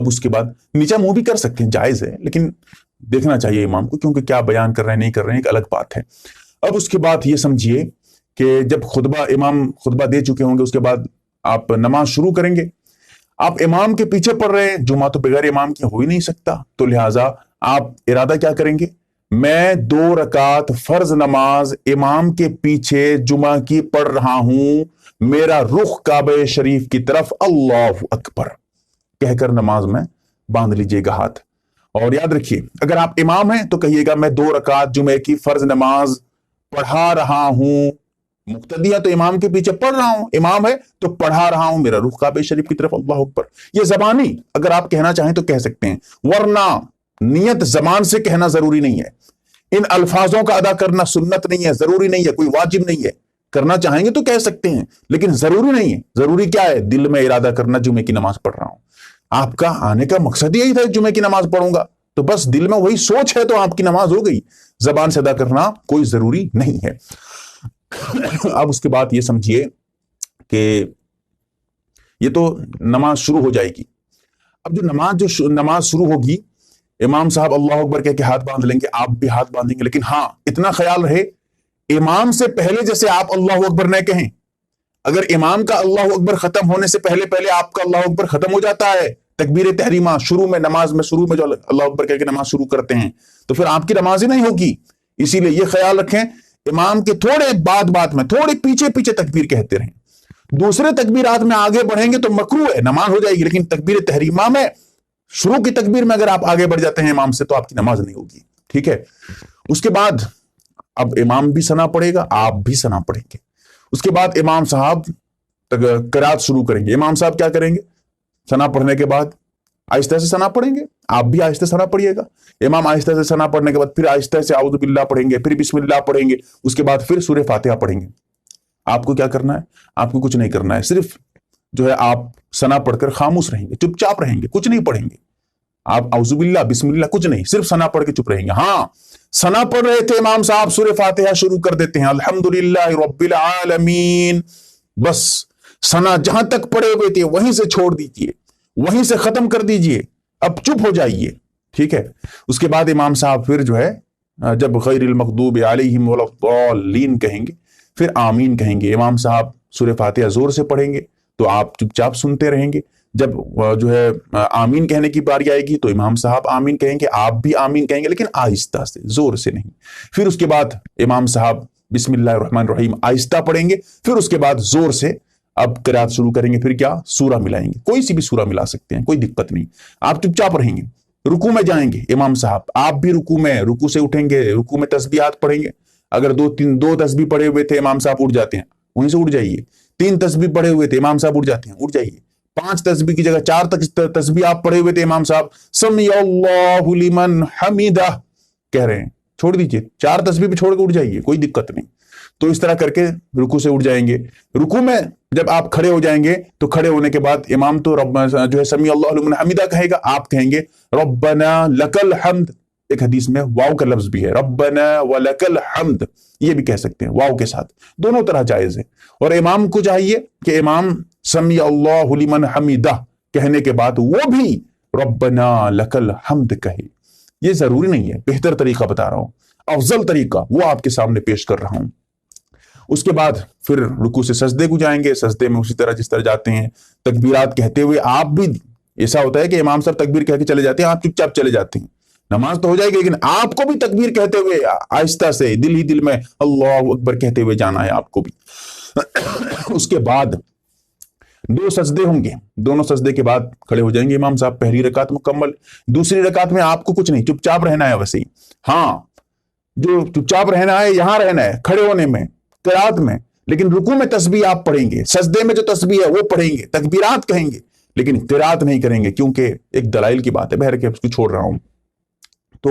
اب اس کے بعد نیچا منہ بھی کر سکتے ہیں، جائز ہے، لیکن دیکھنا چاہیے امام کو، کیونکہ کیا بیان کر رہے ہیں نہیں کر رہے ہیں ایک الگ بات ہے۔ اب اس کے بعد یہ سمجھیے کہ جب امام خطبہ دے چکے ہوں گے، اس کے بعد آپ نماز شروع کریں گے۔ آپ امام کے پیچھے پڑھ رہے ہیں، جمعہ تو بغیر امام کے ہو ہی نہیں سکتا، تو لہٰذا آپ ارادہ کیا کریں گے؟ میں 2 رکعت فرض نماز امام کے پیچھے جمعہ کی پڑھ رہا ہوں، میرا رخ کعبہ شریف کی طرف، اللہ اکبر کہہ کر نماز میں باندھ لیجئے گا ہاتھ۔ اور یاد رکھیے اگر آپ امام ہیں تو کہیے گا میں 2 رکعت جمعے کی فرض نماز پڑھا رہا ہوں، مقتدی ہے تو امام کے پیچھے پڑھ رہا ہوں، امام ہے تو پڑھا رہا ہوں، میرا رخ کعبہ شریف کی طرف، اللہ اکبر۔ یہ زبانی اگر آپ کہنا چاہیں تو کہہ سکتے ہیں، ورنہ نیت زبان سے کہنا ضروری نہیں ہے، ان الفاظوں کا ادا کرنا سنت نہیں ہے، ضروری نہیں ہے، کوئی واجب نہیں ہے، کرنا چاہیں گے تو کہہ سکتے ہیں لیکن ضروری نہیں ہے۔ ضروری کیا ہے؟ دل میں ارادہ کرنا جمعے کی نماز پڑھ رہا ہوں۔ آپ کا آنے کا مقصد یہی تھا جمعے کی نماز پڑھوں گا، تو بس دل میں وہی سوچ ہے تو آپ کی نماز ہو گئی، زبان سے ادا کرنا کوئی ضروری نہیں ہے۔ اب اس کے بعد یہ سمجھیے کہ یہ تو نماز شروع ہو جائے گی۔ اب جو نماز شروع ہوگی، امام صاحب اللہ اکبر کہہ کے ہاتھ باندھ لیں گے، آپ بھی ہاتھ باندھیں گے، لیکن ہاں اتنا خیال رہے امام سے پہلے جیسے آپ اللہ اکبر نہ کہیں۔ اگر امام کا اللہ اکبر ختم ہونے سے پہلے آپ کا اللہ اکبر ختم ہو جاتا ہے، تکبیر تحریمہ شروع میں جو اللہ اکبر کہہ کے نماز شروع کرتے ہیں، تو پھر آپ کی نماز ہی نہیں ہوگی۔ اسی لیے یہ خیال رکھیں امام کے تھوڑے بعد میں تھوڑے پیچھے تکبیر کہتے رہیں، دوسرے تکبیرات میں آگے بڑھیں گے تو مکروہ ہے، نماز ہو جائے گی، لیکن تکبیر تحریمہ میں شروع کی تکبیر میں اگر آپ آگے بڑھ جاتے ہیں امام سے تو آپ کی نماز نہیں ہوگی، ٹھیک ہے۔ اس کے بعد اب امام بھی ثنا پڑھے گا، آپ بھی ثنا پڑھیں گے۔ اس کے بعد امام صاحب قرات شروع کریں گے۔ امام صاحب کیا کریں گے؟ ثنا پڑھنے کے بعد آہستہ سے ثنا پڑھیں گے، آپ بھی آہستہ ثنا پڑھیے گا۔ امام آہستہ سے ثنا پڑھنے کے بعد پھر آہستہ سے اعوذ باللہ پڑھیں گے، پھر بسم اللہ پڑھیں گے، اس کے بعد پھر سورہ فاتحہ پڑھیں گے۔ آپ کو کیا کرنا ہے؟ آپ کو کچھ نہیں کرنا ہے، صرف جو ہے آپ ثنا پڑھ کر خاموش رہیں گے، چپ چاپ رہیں گے، کچھ نہیں پڑھیں گے۔ آپ اعوذ باللہ بسم اللہ کچھ نہیں، صرف ثنا پڑھ کے چپ رہیں گے۔ ہاں ثنا پڑھ رہے تھے امام صاحب، سورہ فاتحہ شروع کر دیتے ہیں الحمدللہ رب العالمین، بس ثنا جہاں تک پڑھے ہوئے تھے وہیں سے چھوڑ دیجئے، وہیں سے ختم کر دیجئے، اب چپ ہو جائیے، ٹھیک ہے۔ اس کے بعد امام صاحب پھر جو ہے جب غیر المغضوب علیہم ولا الضالین کہیں گے پھر آمین کہیں گے۔ امام صاحب سورہ فاتحہ زور سے پڑھیں گے تو آپ چپ چاپ سنتے رہیں گے، جب جو ہے آمین کہنے کی باری آئے گی تو امام صاحب آمین کہیں گے، آپ بھی آمین کہیں گے، لیکن آہستہ سے، زور سے نہیں۔ پھر اس کے بعد امام صاحب بسم اللہ الرحمن الرحیم آہستہ پڑھیں گے، پھر اس کے بعد زور سے اب قرات شروع کریں گے، پھر کیا سورہ ملائیں گے، کوئی سی بھی سورہ ملا سکتے ہیں، کوئی دقت نہیں، آپ چپ چاپ رہیں گے۔ رکوع میں جائیں گے امام صاحب، آپ بھی رکوع سے اٹھیں گے، رکوع میں تسبیحات پڑھیں گے۔ اگر دو تسبیح پڑھے ہوئے تھے امام صاحب اٹھ جاتے ہیں، وہیں سے اٹھ جائیے۔ 3 تسبیح پڑھے ہوئے تھے امام صاحب اٹھ جاتے ہیں، اٹھ جائیے۔ 5 تسبیح کی جگہ 4 تسبیح آپ پڑھے ہوئے تھے امام صاحب سمی اللہ لمن حمیدہ کہہ رہے ہیں، چھوڑ دیجئے، 4 تسبیح پہ چھوڑ کے اٹھ جائیے، کوئی دقت نہیں۔ تو اس طرح کر کے رکوع سے اٹھ جائیں گے۔ رکوع میں جب آپ کھڑے ہو جائیں گے تو کھڑے ہونے کے بعد امام تو جو ہے سمی اللہ لمن حمیدہ کہے گا، آپ کہیں گے ربنا لک الحمد۔ ایک حدیث میں واو کا لفظ بھی ہے، ربنا ولک الحمد، یہ بھی کہہ سکتے ہیں واو کے ساتھ، دونوں طرح جائز ہے۔ اور امام کو چاہیے کہ امام سمی اللہ لمن حمیدہ کہنے کے بعد وہ بھی ربنا لک الحمد کہے۔ یہ ضروری نہیں ہے، بہتر طریقہ بتا رہا ہوں، افضل طریقہ وہ آپ کے سامنے پیش کر رہا ہوں۔ اس کے بعد پھر رکوع سے سجدے کو جائیں گے، سجدے میں اسی طرح جس طرح جاتے ہیں تکبیرات کہتے ہوئے، آپ بھی ایسا ہوتا ہے کہ امام صاحب تکبیر کہہ کے چلے جاتے ہیں، آپ چپ چاپ چلے جاتے ہیں، نماز تو ہو جائے گی لیکن آپ کو بھی تکبیر کہتے ہوئے آہستہ سے دل ہی دل میں اللہ اکبر کہتے ہوئے جانا ہے آپ کو بھی۔ اس کے بعد 2 سجدے ہوں گے، دونوں سجدے کے بعد کھڑے ہو جائیں گے امام صاحب، پہلی رکعت مکمل۔ دوسری رکعت میں آپ کو کچھ نہیں، چپ چاپ رہنا ہے، ویسے ہی ہاں جو چپ چاپ رہنا ہے یہاں رہنا ہے، کھڑے ہونے میں، قرات میں، لیکن رکوع میں تسبیح آپ پڑھیں گے، سجدے میں جو تسبیح ہے وہ پڑھیں گے، تکبیرات کہیں گے لیکن قرات نہیں کریں گے، کیونکہ ایک دلائل کی بات ہے، بہر کے اس کو چھوڑ رہا ہوں۔ تو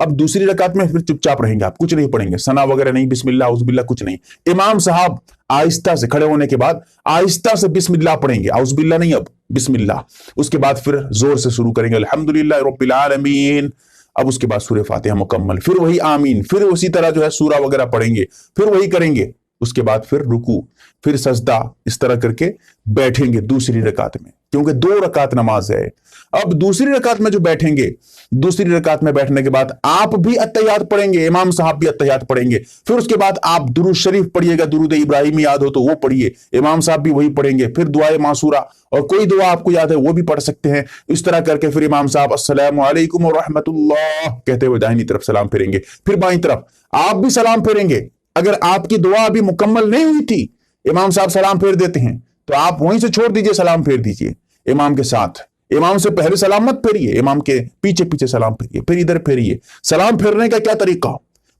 اب دوسری رکعت میں پھر چپ چاپ رہیں گے، آپ کچھ نہیں پڑھیں گے، ثنا وغیرہ نہیں، بسم اللہ اعوذ باللہ کچھ نہیں۔ امام صاحب آہستہ سے کھڑے ہونے کے بعد آہستہ سے بسم اللہ پڑھیں گے، اعوذ باللہ نہیں، اب بسم اللہ۔ اس کے بعد پھر زور سے شروع کریں گے الحمدللہ رب العالمین۔ اب اس کے بعد سورہ فاتحہ مکمل، پھر وہی آمین، پھر اسی طرح جو ہے سورہ وغیرہ پڑھیں گے، پھر وہی کریں گے، اس کے بعد پھر رکوع، پھر سجدہ، اس طرح کر کے بیٹھیں گے دوسری رکعت میں، کیونکہ 2 رکعت نماز ہے۔ اب دوسری رکعت میں جو بیٹھیں گے، دوسری رکعت میں بیٹھنے کے بعد آپ بھی اتحیات پڑھیں گے، امام صاحب بھی اتحیات پڑھیں گے، پھر اس کے بعد آپ درود شریف پڑھیے گا، درود ابراہیمی یاد ہو تو وہ پڑھیے، امام صاحب بھی وہی پڑھیں گے، پھر دعائے معصورہ اور کوئی دعا آپ کو یاد ہے وہ بھی پڑھ سکتے ہیں۔ اس طرح کر کے پھر امام صاحب السلام علیکم ورحمۃ اللہ کہتے ہوئے دائنی طرف سلام پھیریں گے، پھر بائیں طرف آپ بھی سلام پھیریں گے۔ اگر آپ کی دعا ابھی مکمل نہیں ہوئی تھی، امام صاحب سلام پھیر دیتے ہیں تو آپ وہیں سے چھوڑ دیجئے، سلام پھیر دیجئے امام کے ساتھ۔ امام سے پہلے سلام مت پھیریے، امام کے پیچھے پیچھے سلام پھیریے، پھر ادھر پھیریے۔ سلام پھیرنے کا کیا طریقہ،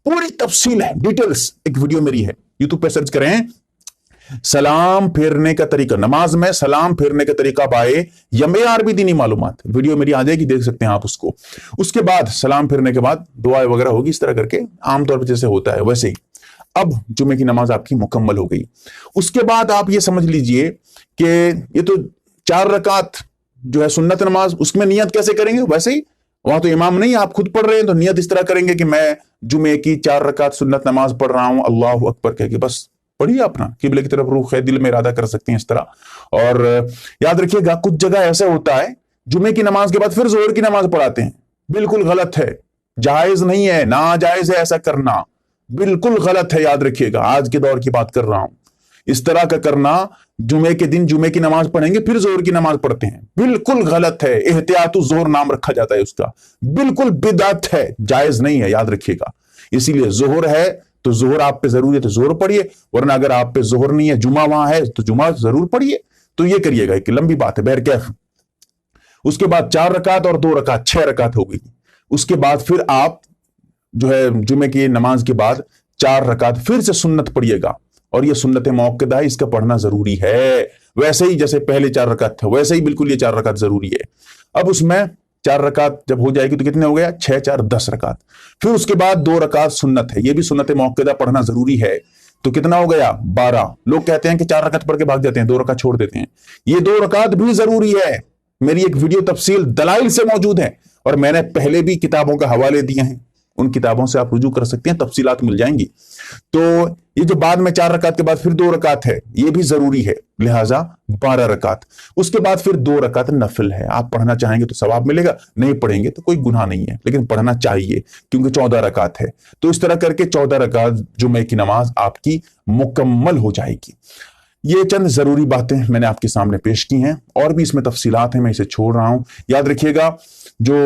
پوری تفصیل ہے، ڈیٹیلز ایک ویڈیو میری ہے، یوٹیوب پہ سرچ کریں، سلام پھیرنے کا طریقہ، نماز میں سلام پھیرنے کا طریقہ بائے یمے عربی دینی معلومات، ویڈیو میری آ جائے گی، دیکھ سکتے ہیں آپ اس کو۔ اس کے بعد سلام پھیرنے کے بعد دعائیں وغیرہ ہوگی، اس طرح کر کے عام طور پہ جیسے ہوتا ہے ویسے ہی۔ اب جمعے کی نماز آپ کی مکمل ہو گئی۔ اس کے بعد آپ یہ سمجھ لیجئے کہ یہ تو 4 رکعت جو ہے سنت نماز، اس میں نیت کیسے کریں گے، ویسے ہی وہاں تو امام نہیں، آپ خود پڑھ رہے ہیں تو نیت اس طرح کریں گے کہ میں جمعے کی 4 رکعت سنت نماز پڑھ رہا ہوں، اللہ اکبر کہہ کے بس پڑھیے اپنا، قبلے کی طرف رخ ہے، دل میں ارادہ کر سکتے ہیں اس طرح۔ اور یاد رکھیے گا کچھ جگہ ایسا ہوتا ہے جمعے کی نماز کے بعد پھر ظہر کی نماز پڑھاتے ہیں، بالکل غلط ہے، جائز نہیں ہے، ناجائز ہے ایسا کرنا، بالکل غلط ہے، یاد رکھیے گا، آج کے دور کی بات کر رہا ہوں۔ اس طرح کا کرنا، جمعے کے دن جمعے کی نماز پڑھیں گے پھر ظہر کی نماز پڑھتے ہیں، بالکل غلط ہے، احتیاط الظہر نام رکھا جاتا ہے اس کا، بالکل بدعت ہے، جائز نہیں ہے، یاد رکھیے گا۔ اسی لیے ظہر ہے تو ظہر آپ پہ ضروری ہے تو ظہر پڑھیے، ورنہ اگر آپ پہ ظہر نہیں ہے، جمعہ وہاں ہے تو جمعہ ضرور پڑھیے۔ تو یہ کریے گا، ایک لمبی بات ہے، بہرکیف۔ اس کے بعد 4 رکعت اور 2 رکعت، 6 رکعت ہو گئی۔ اس کے بعد پھر آپ جو ہے جمعے کی نماز کے بعد 4 رکعت پھر سے سنت پڑھیے گا، اور یہ سنت موقدہ ہے، اس کا پڑھنا ضروری ہے، ویسے ہی جیسے پہلے 4 رکعت تھا ویسے ہی بالکل یہ 4 رکعت ضروری ہے۔ اب اس میں 4 رکعت جب ہو جائے گی تو کتنے ہو گیا، 6 4 10 رکعت، پھر اس کے بعد 2 رکعت سنت ہے، یہ بھی سنت موقدہ پڑھنا ضروری ہے، تو کتنا ہو گیا 12۔ لوگ کہتے ہیں کہ 4 رکعت پڑھ کے بھاگ جاتے ہیں، 2 رکعت چھوڑ دیتے ہیں، یہ 2 رکعت بھی ضروری ہے۔ میری ایک ویڈیو تفصیل دلائل سے موجود ہے، اور میں نے پہلے بھی کتابوں کا حوالے دیے ہیں، ان کتابوں سے آپ رجوع کر سکتے ہیں، تفصیلات مل جائیں گی۔ تو یہ جو بعد میں 4 رکعت کے بعد پھر 2 رکعت ہے، یہ بھی ضروری ہے، لہٰذا 12 رکعت۔ اس کے بعد پھر 2 رکعت نفل ہے، آپ پڑھنا چاہیں گے تو ثواب ملے گا، نہیں پڑھیں گے تو کوئی گناہ نہیں ہے، لیکن پڑھنا چاہیے کیونکہ 14 رکعت ہے۔ تو اس طرح کر کے 14 رکعت جمعے کی نماز آپ کی مکمل ہو جائے گی۔ یہ چند ضروری باتیں میں نے آپ کے سامنے پیش کی ہیں، اور بھی اس میں تفصیلات ہیں، میں اسے چھوڑ رہا ہوں۔ یاد رکھیے گا جو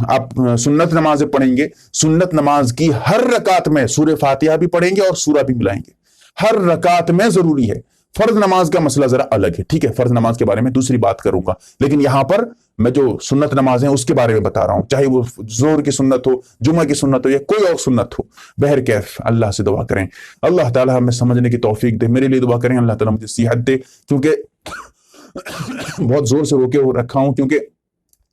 آپ سنت نمازیں پڑھیں گے، سنت نماز کی ہر رکعت میں سورہ فاتحہ بھی پڑھیں گے اور سورہ بھی ملائیں گے، ہر رکعت میں ضروری ہے۔ فرض نماز کا مسئلہ ذرا الگ ہے، ٹھیک ہے، فرض نماز کے بارے میں دوسری بات کروں گا، لیکن یہاں پر میں جو سنت نماز ہیں اس کے بارے میں بتا رہا ہوں، چاہے وہ ظہر کی سنت ہو، جمعہ کی سنت ہو، یا کوئی اور سنت ہو۔ بہرکیف اللہ سے دعا کریں، اللہ تعالیٰ ہمیں سمجھنے کی توفیق دے، میرے لیے دعا کریں اللہ تعالیٰ مجھے صحت دے، کیونکہ بہت زور سے روکے رکھا ہوں، کیونکہ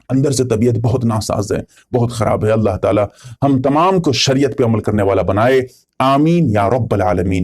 اندر سے طبیعت بہت ناساز ہے، بہت خراب ہے۔ اللہ تعالیٰ ہم تمام کو شریعت پہ عمل کرنے والا بنائے، آمین یا رب العالمین۔